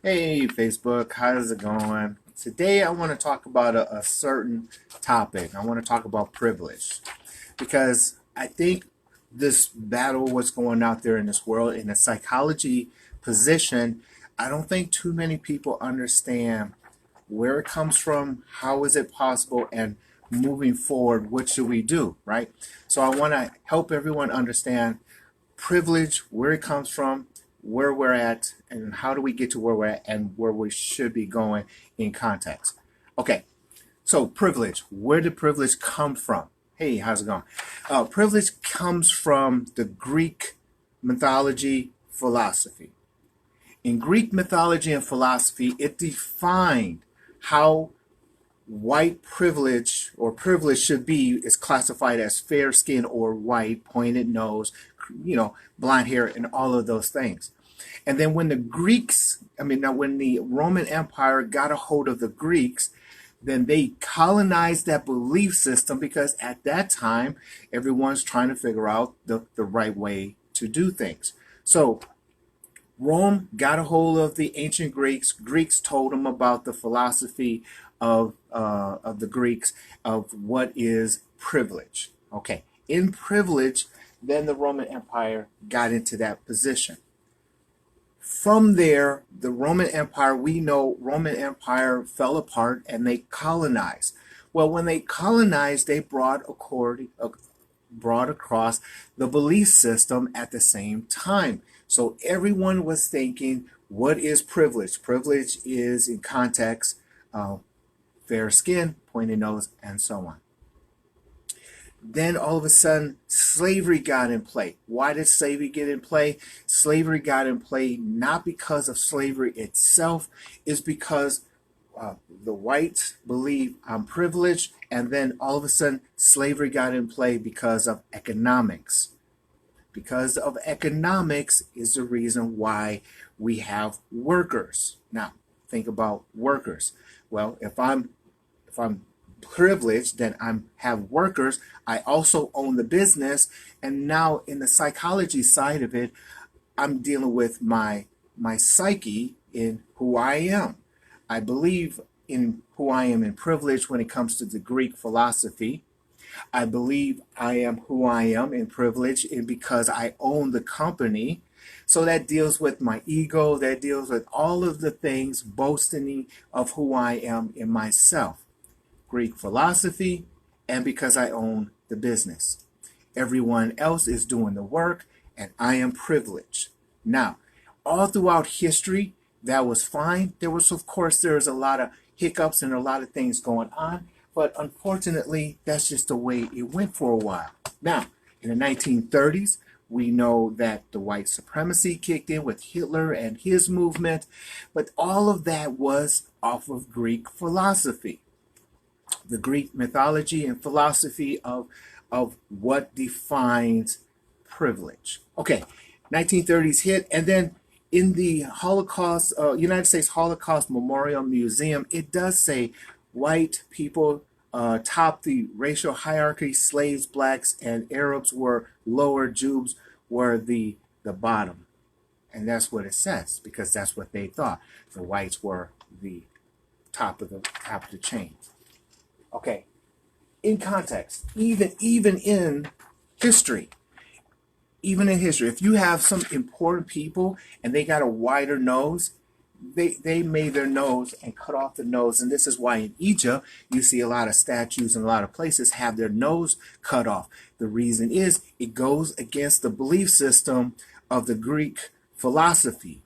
Hey Facebook, how's it going? Today I want to talk about a certain topic. I want to talk about privilege because I think this battle, what's going out there in this world, in a psychology position, I don't think too many people understand where it comes from, how is it possible, and moving forward, what should we do, right? So I want to help everyone understand privilege, where it comes from, where we're at, and how do we get to where we're at and where we should be going in context. Okay, so privilege, where did privilege come from? Hey, how's it going? Privilege comes from the Greek mythology philosophy. In Greek mythology and philosophy, it defined how white privilege or privilege should be is classified as fair skin or white, pointed nose, blonde hair, and all of those things. And then when the Greeks, when the Roman Empire got a hold of the Greeks, then they colonized that belief system because at that time, everyone's trying to figure out the right way to do things. So Rome got a hold of the ancient Greeks. Greeks told them about the philosophy of the Greeks of what is privilege. Okay, in privilege, then the Roman Empire got into that position. From there, the Roman Empire, we know Roman Empire fell apart and they colonized. Well, when they colonized, they brought across the belief system at the same time. So everyone was thinking, what is privilege? Privilege is in context, fair skin, pointed nose, and so on. Then all of a sudden, slavery got in play. Why did slavery get in play? Slavery got in play not because of slavery itself, is because the whites believe I'm privileged, and then all of a sudden, slavery got in play because of economics. Because of economics is the reason why we have workers. Now, think about workers. Well, if I'm privileged, then I have workers. I also own the business, and now in the psychology side of it, I'm dealing with my psyche in who I am. I believe in who I am in privilege when it comes to the Greek philosophy. I believe I am who I am in privilege and because I own the company. So that deals with my ego, that deals with all of the things boasting of who I am in myself. Greek philosophy, and because I own the business. Everyone else is doing the work, and I am privileged. Now, all throughout history, that was fine. Of course, there's a lot of hiccups and a lot of things going on, but unfortunately, that's just the way it went for a while. Now, in the 1930s, we know that the white supremacy kicked in with Hitler and his movement, but all of that was off of Greek philosophy. The Greek mythology and philosophy of what defines privilege. Okay, 1930s hit, and then in the Holocaust, United States Holocaust Memorial Museum, it does say white people topped the racial hierarchy, slaves, blacks, and Arabs were lower, Jews were the bottom. And that's what it says, because that's what they thought. The whites were the top of the chain. Okay, in context, even in history, if you have some important people and they got a wider nose, they made their nose and cut off the nose. And this is why in Egypt, you see a lot of statues and a lot of places have their nose cut off. The reason is it goes against the belief system of the Greek philosophy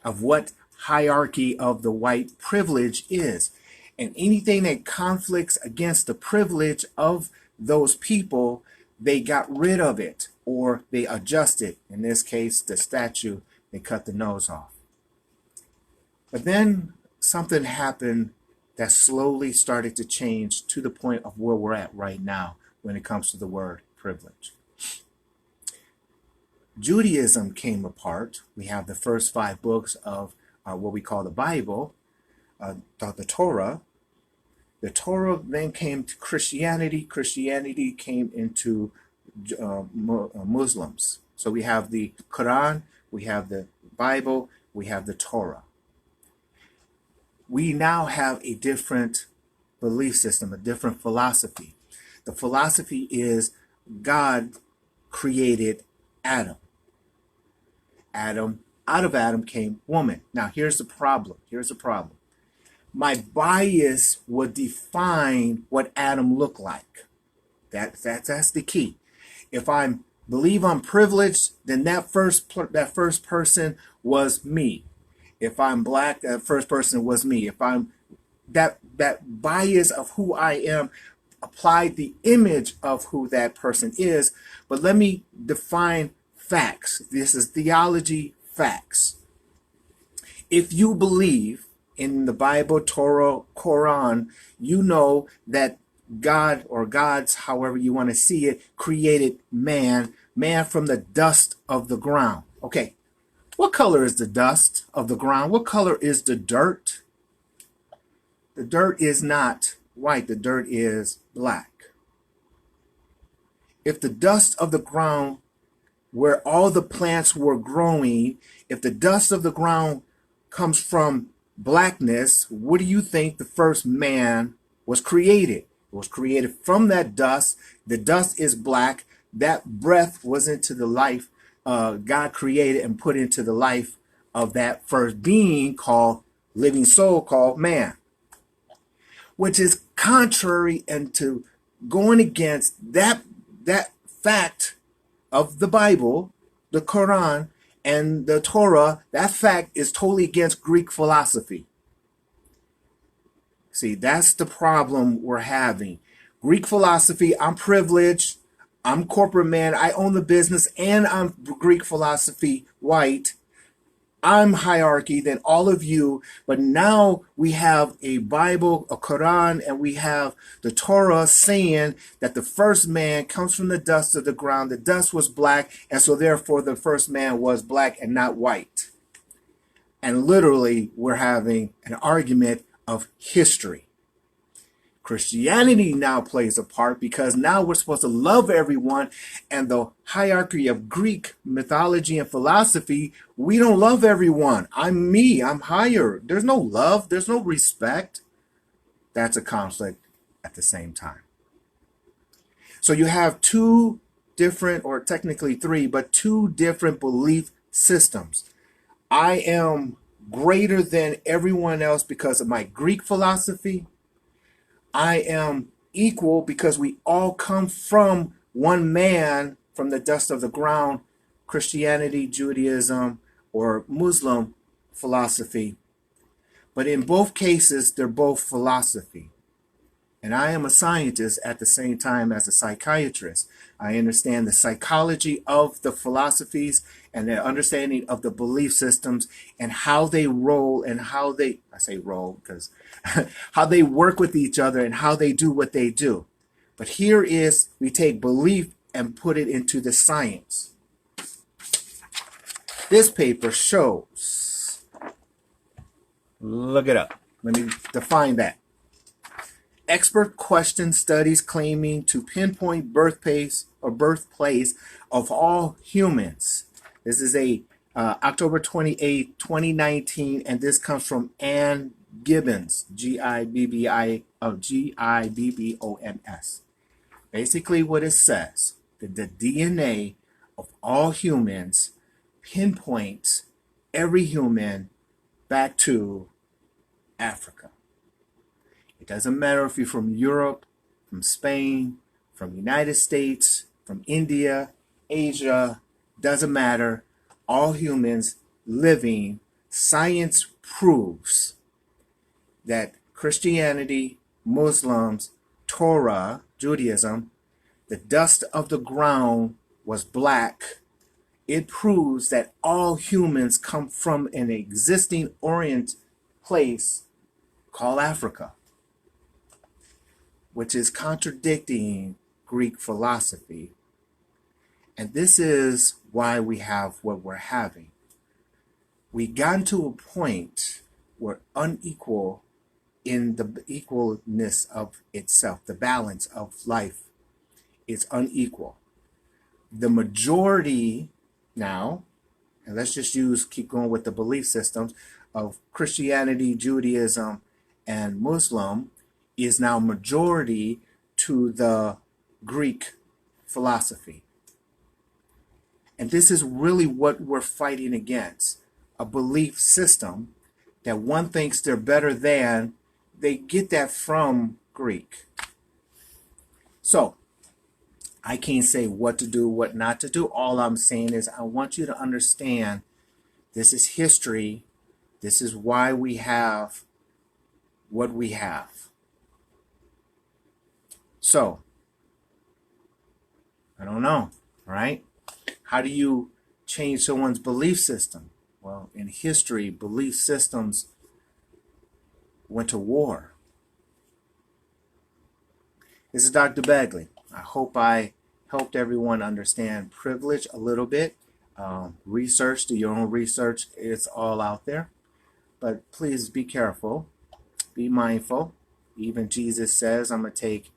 of what hierarchy of the white privilege is. And anything that conflicts against the privilege of those people, they got rid of it or they adjusted. In this case, the statue, they cut the nose off. But then something happened that slowly started to change to the point of where we're at right now when it comes to the word privilege. Judaism came apart. We have the first 5 books of what we call the Bible, the Torah. The Torah then came to Christianity. Christianity came into Muslims. So we have the Quran, we have the Bible, we have the Torah. we now have a different belief system, a different philosophy. The philosophy is God created Adam. Out of Adam came woman. Now here's the problem. My bias would define what Adam looked like. That's the key. If I believe I'm privileged, then that first person was me. If I'm black, that first person was me. If I'm that bias of who I am applied the image of who that person is. But let me define facts. This is theology facts. If you believe in the Bible, Torah, Quran, you know that God, or gods, however you want to see it, created man from the dust of the ground. Okay, what color is the dust of the ground? What color is the dirt? The dirt is not white. The dirt is black. If the dust of the ground, where all the plants were growing, if the dust of the ground comes from blackness, what do you think the first man was created? It was created from that dust. The dust is black. That breath was into the life God created and put into the life of that first being called living soul called man, which is contrary and to going against that fact of the Bible, the Quran, and the Torah. That fact is totally against Greek philosophy. See, that's the problem we're having. Greek philosophy, I'm privileged, I'm corporate man, I own the business, and I'm Greek philosophy, white. I'm hierarchy than all of you, but now we have a Bible, a Quran, and we have the Torah saying that the first man comes from the dust of the ground. The dust was black, and so therefore the first man was black and not white. And literally, we're having an argument of history. Christianity now plays a part because now we're supposed to love everyone, and the hierarchy of Greek mythology and philosophy, we don't love everyone. I'm me, I'm higher. There's no love, there's no respect. That's a conflict at the same time. So you have two different, or technically three, but two different belief systems. I am greater than everyone else because of my Greek philosophy. I am equal because we all come from one man from the dust of the ground, Christianity, Judaism, or Muslim philosophy. But in both cases, they're both philosophy. And I am a scientist at the same time as a psychiatrist. I understand the psychology of the philosophies and the understanding of the belief systems and how they roll and how they, I say roll because how they work with each other and how they do what they do. But here is, we take belief and put it into the science. This paper shows, look it up. Let me define that. Expert question studies claiming to pinpoint birthplace of all humans. This is a October 28, 2019, and this comes from Ann Gibbons, Gibbons. Basically what it says, that the DNA of all humans pinpoints every human back to Africa. It doesn't matter if you're from Europe, from Spain, from the United States, from India, Asia, doesn't matter. All humans living, science proves that Christianity, Muslims, Torah, Judaism, the dust of the ground was black. It proves that all humans come from an existing Orient place called Africa, which is contradicting Greek philosophy. And this is why we have what we're having. We got to a point where unequal in the equalness of itself, the balance of life is unequal. The majority now, and let's just keep going with the belief systems, of Christianity, Judaism, and Muslim is now majority to the Greek philosophy. And this is really what we're fighting against, a belief system that one thinks they're better than. They get that from Greek. So I can't say what to do, what not to do. All I'm saying is I want you to understand this is history. This is why we have what we have. So, I don't know, right? How do you change someone's belief system? Well, in history, belief systems went to war. This is Dr. Bagley. I hope I helped everyone understand privilege a little bit. Research, do your own research. It's all out there. But please be careful. Be mindful. Even Jesus says, I'm going to take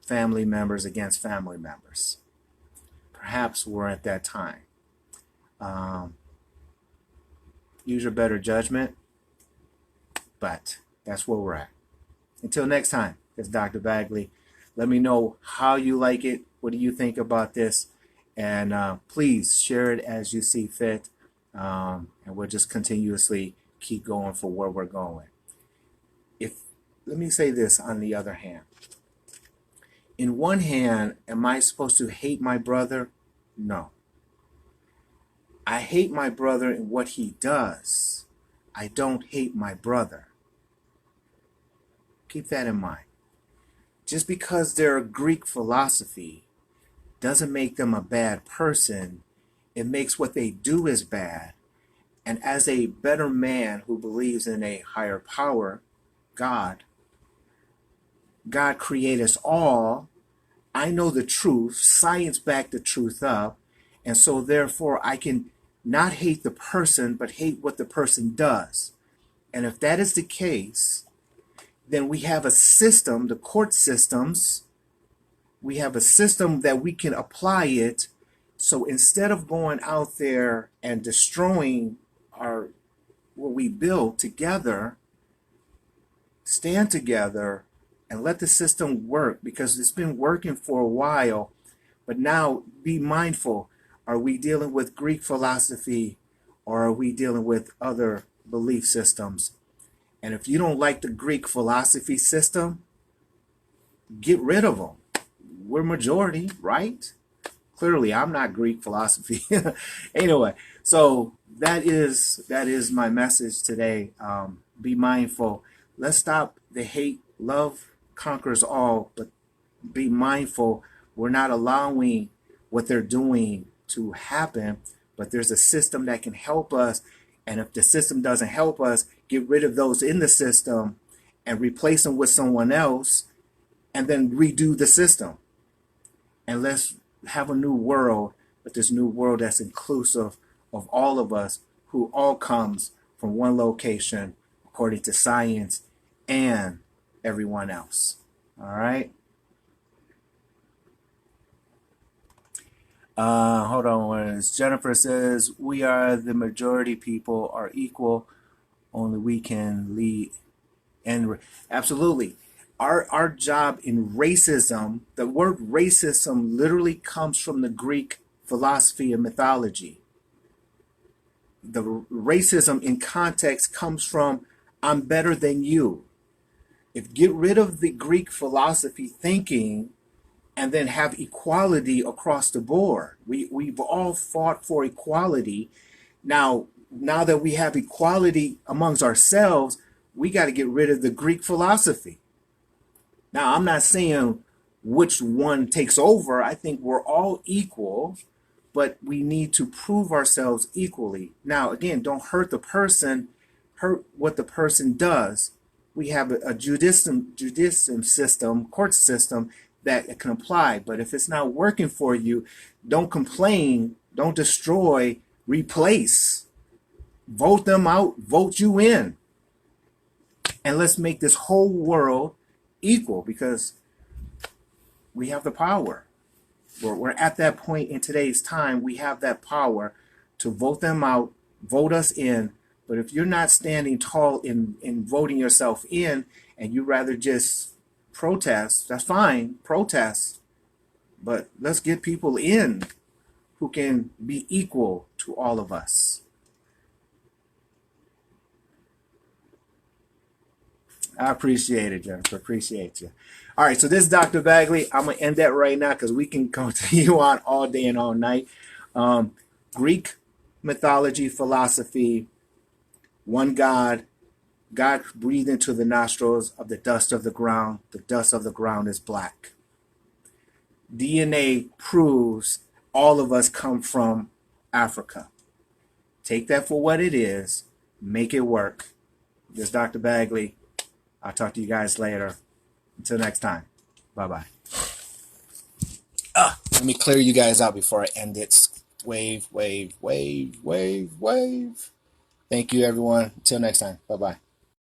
family members against family members. Perhaps we're at that time. Use your better judgment. But that's where we're at. Until next time, it's Dr. Bagley. Let me know how you like it. What do you think about this? And please share it as you see fit. And we'll just continuously keep going for where we're going. Let me say this on the other hand. In one hand, am I supposed to hate my brother? No. I hate my brother in what he does. I don't hate my brother. Keep that in mind. Just because they're a Greek philosophy doesn't make them a bad person. It makes what they do as bad. And as a better man who believes in a higher power, God created us all. I know the truth. Science backed the truth up. And so therefore I can not hate the person, but hate what the person does. And if that is the case, then we have a system, the court systems, we have a system that we can apply it. So instead of going out there and destroying what we build together, stand together and let the system work, because it's been working for a while. But now be mindful. Are we dealing with Greek philosophy or are we dealing with other belief systems? And if you don't like the Greek philosophy system, get rid of them. We're majority, right? Clearly, I'm not Greek philosophy. Anyway, so that is my message today. Be mindful. Let's stop the hate. Love conquers all, but be mindful. We're not allowing what they're doing to happen, but there's a system that can help us. And if the system doesn't help us, get rid of those in the system and replace them with someone else, and then redo the system. And let's have a new world, but this new world that's inclusive of all of us, who all comes from one location according to science and everyone else. All right. Hold on. Jennifer says, we are the majority, people are equal. Only we can lead. And absolutely. Our job in racism, the word racism literally comes from the Greek philosophy and mythology. The racism in context comes from, I'm better than you. If get rid of the Greek philosophy thinking and then have equality across the board. We've all fought for equality. Now that we have equality amongst ourselves, we got to get rid of the Greek philosophy. Now, I'm not saying which one takes over. I think we're all equal, but we need to prove ourselves equally. Now, again, don't hurt the person, hurt what the person does. We have a Judaism system, court system that can apply. But if it's not working for you, don't complain, don't destroy, replace. Vote them out, vote you in. And let's make this whole world equal, because we have the power. We're at that point in today's time. We have that power to vote them out, vote us in, But if you're not standing tall in voting yourself in, and you rather just protest, that's fine, protest. But let's get people in who can be equal to all of us. I appreciate it, Jennifer. Appreciate you. All right, so this is Dr. Bagley. I'm going to end that right now because we can continue on all day and all night. Greek mythology, philosophy, one God. God breathed into the nostrils of the dust of the ground. The dust of the ground is black. DNA proves all of us come from Africa. Take that for what it is. Make it work. This is Dr. Bagley. I'll talk to you guys later. Until next time. Bye-bye. Let me clear you guys out before I end it. Wave, wave, wave, wave, wave. Thank you, everyone. Until next time. Bye-bye.